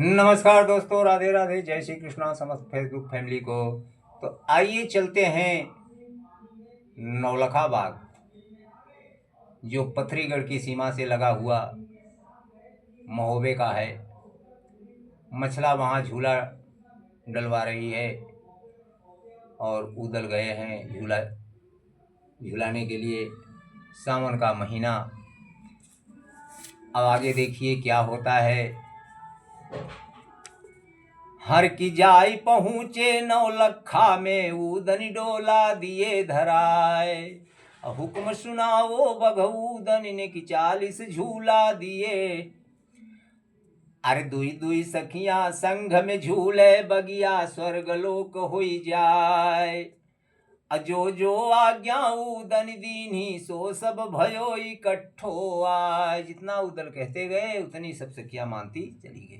नमस्कार दोस्तों, राधे राधे, जय श्री कृष्णा समस्त फेसबुक फैमिली को। तो आइए चलते हैं नौलखा बाग, जो पथरीगढ़ की सीमा से लगा हुआ महोबे का है। मछला वहाँ झूला डलवा रही है और उदल गए हैं झूलाने के लिए। सावन का महीना, अब आगे देखिए क्या होता है। हर की जाई पहुँचे नौलखा में, ऊदन डोला दिए धराए। हुक्म सुनाओ बघऊदन ने कि 40 झूला दिए। अरे दुई दुई सखियां संघ में झूले, बगिया स्वर्ग लोक होई जाए। अजो जो आज्ञा उदन दीनी, सो सब भयो इकट्ठो आए। जितना उदल कहते गए उतनी सब सखियां मानती चली गई।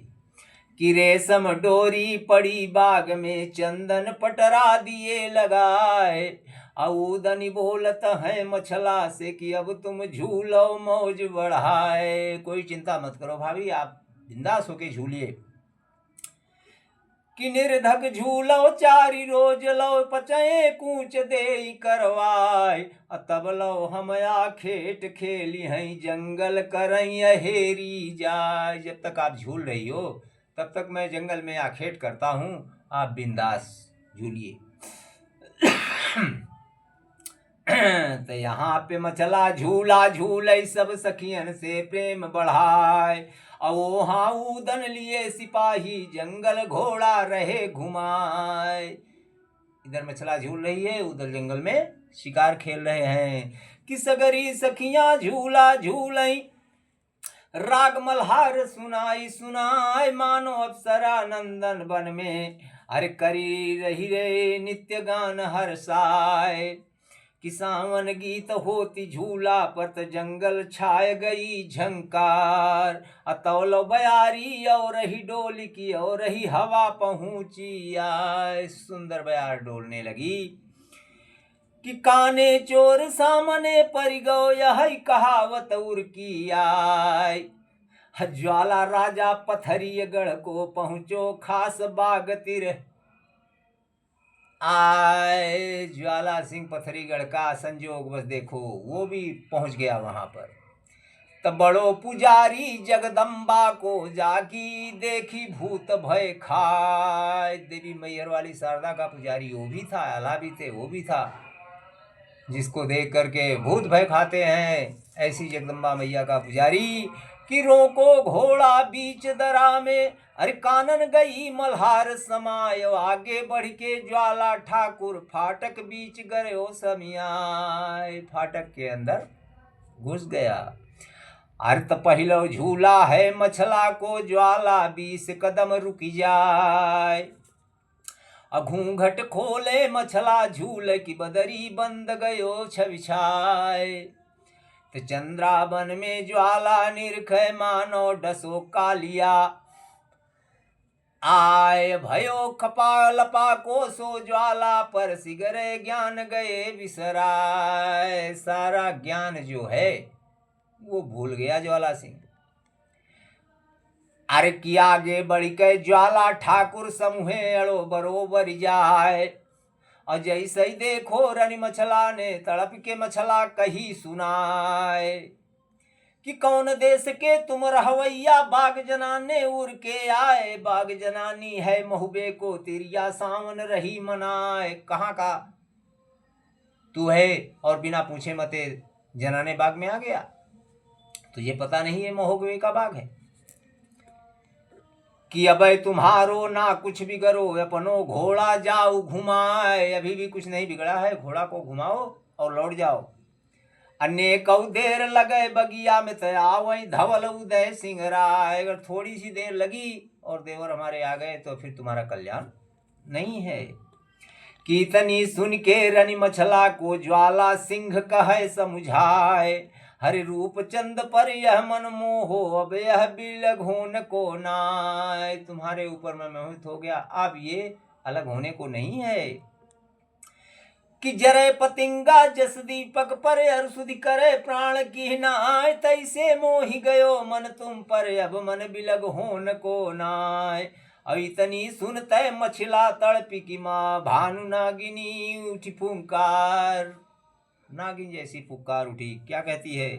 कि रेशम डोरी पड़ी बाग में, चंदन पटरा दिए लगाए। औदनी बोलत है मछला से कि अब तुम झूलो मौज बढ़ाए। कोई चिंता मत करो भाभी, आप बिंदास होके झूलिए। कि निर्धक झूलो चारि रोज, लो पचए कूच दे करवाए। तब लो हम आखेट खेली हैं, जंगल करई हेरी जाए। जब तक आप झूल रही हो तब तक मैं जंगल में आखेट करता हूँ, आप बिंदास झूलिए। तो यहाँ पे मचला झूला झूले, सब सखियन से प्रेम बढ़ाए। वहाँ उदन लिए सिपाही, जंगल घोड़ा रहे घुमाए। इधर मछला झूल रही है, उधर जंगल में शिकार खेल रहे हैं। कि सगरी सखियां झूला झूलई, राग मल्हार सुनाई सुनाई। मानो अप्सरा नंदन वन में, हर करी रही रे नित्य गान हर्षाय। कि सावन गीत होती झूला पर, तो जंगल छाय गई झंकार। अतौलो बयारी और रही डोली की, और रही हवा पहुंची आए। सुंदर बयार डोलने लगी। कि काने चोर सामने पर गो, यह कहावत उर की आय। ज्वाला राजा पथरीगढ़ को पहुंचो, खास बाग तिर आए। ज्वाला सिंह पथरीगढ़ का संजोग बस देखो, वो भी पहुंच गया वहां पर। तब बड़ो पुजारी जगदम्बा को, जाकी देखी भूत भय खाए। देवी मैयर वाली शारदा का पुजारी वो भी था, आला भी थे, वो भी था, जिसको देख करके भूत भय खाते हैं। ऐसी जगदम्बा मैया का पुजारी। कि रोको घोड़ा बीच दरा में, अरे कानन गई मल्हार समाय। आगे बढ़ के ज्वाला ठाकुर, फाटक बीच गयो समियाय। फाटक के अंदर घुस गया। अर्थ पहलो झूला है मछला को, ज्वाला 20 कदम रुक जाए। घूंघट खोले मछला झूल की, बदरी बंद गयो छविछाए। तो चंद्रावन में ज्वाला निरख, मानो डसो कालिया आय। भयो खपा लपा को सो, ज्वाला पर सिगरे ज्ञान गए विसराय। सारा ज्ञान जो है वो भूल गया ज्वाला सिंह। अरे कि आगे बढ़ के ज्वाला ठाकुर समूहे अड़ो बरोबर जाए। और जैसे ही देखो रनी मछला ने, तड़प के मछला कही सुनाए। कि कौन देश के तुम रहवैया, बाग जनाने उड़ के आए। बाग जनानी है महुबे को, तिरिया सावन रही मनाए। कहाँ का तू है और बिना पूछे मते जनाने बाग में आ गया? तुझे पता नहीं है महुबे का बाग है? कि अबे तुम्हारो ना कुछ बिगड़ो, अपनो घोड़ा जाओ घुमाए। अभी भी कुछ नहीं बिगड़ा है, घोड़ा को घुमाओ और लौट जाओ। अनेकौ देर लगे बगिया में, तया वही धवल उदय सिंह राय। अगर थोड़ी सी देर लगी और देवर हमारे आ गए तो फिर तुम्हारा कल्याण नहीं है। कीतनी सुन के रनी मछला को, ज्वाला सिंह कहे समझाए। हरि रूप चंद पर यह मन मोहो, अब यह बिलघोन को नाय। तुम्हारे ऊपर मैं मोहित हो गया, अब ये अलग होने को नहीं है। कि जरे पतिंगा जस दीपक पर अरसुधि करे प्राण की नाय, तैसे मोहि गयो मन तुम पर अब मन बिलग हो न को नाय। अब इतनी सुनते मछला तड़पी की माँ, भानु नागिनी उठी फुंकार। नागिन जैसी पुकार उठी, क्या कहती है,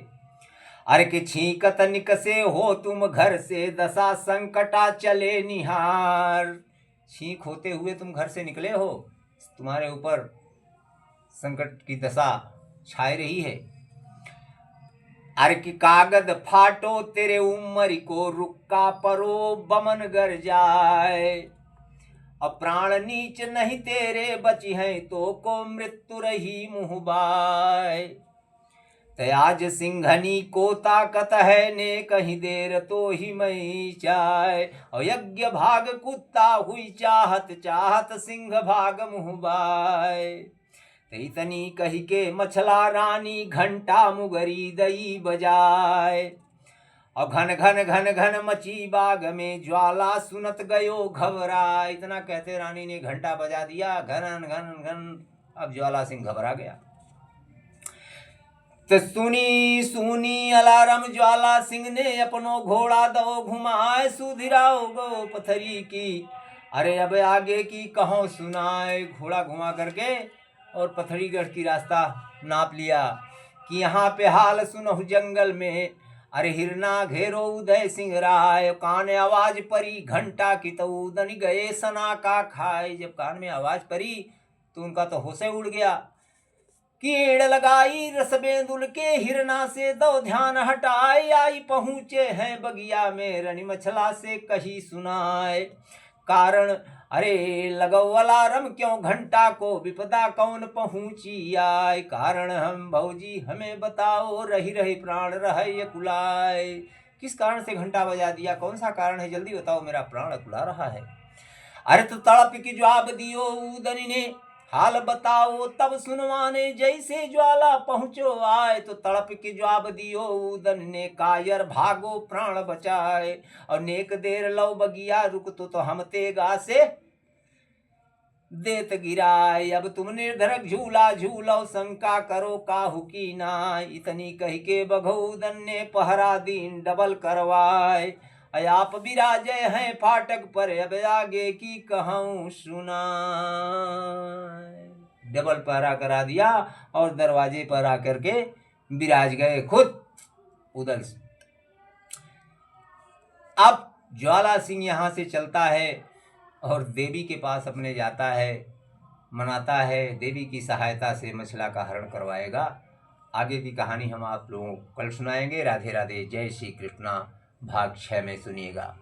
अरे कि छींकत निकसे हो तुम घर से, दशा संकटा चले निहार। छींक होते हुए तुम घर से निकले हो, तुम्हारे ऊपर संकट की दशा छाई रही है। अरे कि कागद फाटो तेरे उमरी को, रुक्का परो बमन गर जाए। अब प्राण नीच नहीं तेरे बची हैं, तो को मृत्यु रही मुँह बाय। तयाज सिंघनी को ताकत है, ने कहीं देर तो ही मई चाय। और यज्ञ भाग कुत्ता हुई चाहत, चाहत सिंह भाग मुँह बाय। इतनी कही के मछला रानी, घंटा मुगरी दई बजाए। और घन घन घन घन मची बाग में, ज्वाला सुनत गयो घबरा। इतना कहते रानी ने घंटा बजा दिया, घन घन घन। अब ज्वाला सिंह घबरा गया। तो सुनी सुनी अलार्म ज्वाला सिंह ने, अपनो घोड़ा दो घुमाए। सुधिराओ गो पथरी की, अरे अब आगे की कहो सुनाए। घोड़ा घुमा करके और पथरीगढ़ की रास्ता नाप लिया कि यहाँ पे हाल सुनहु जंगल में, अरे हिरना घेरो उदय सिंह राय। कान में आवाज परी घंटा की, तो उदन गए सना का खाए। जब कान में आवाज परी तो उनका तो होशे उड़ गया। कीड़ लगाई रस बेंदुल के, हिरना से दो ध्यान हटाए। आई पहुँचे हैं बगिया में, रनी मछला से कही सुनाए। कारण अरे लगो अलार्म क्यों घंटा को, विपदा कौन पहुँची आए। कारण हम भौजी हमें बताओ, रही रही प्राण रहे कुलाए। किस कारण से घंटा बजा दिया, कौन सा कारण है, जल्दी बताओ, मेरा प्राण कुला रहा है। अरे तो तड़प की जवाब दियो उदनी ने, हाल बताओ तब सुनवाने। जैसे ज्वाला पहुँचो आए, तो तड़प के जवाब दियो उदन ने, कायर भागो प्राण बचाए। और नेक देर लो बगिया रुक, तो हम तेगा से देत गिराए। अब तुम निर्धरक झूला झूलो, शंका करो काहू की नाय। इतनी कही के बघौदन ने पहरा दीन डबल करवाए। आप विराजय हैं फाटक पर, अब आगे की कहूँ सुनाए। डबल पहरा करा दिया और दरवाजे पर आकर के विराज गए खुद उदल। अब ज्वाला सिंह यहाँ से चलता है और देवी के पास अपने जाता है, मनाता है। देवी की सहायता से मछला का हरण करवाएगा। आगे की कहानी हम आप लोगों को कल सुनाएंगे। राधे राधे, जय श्री कृष्णा। भाग 6 में सुनिएगा।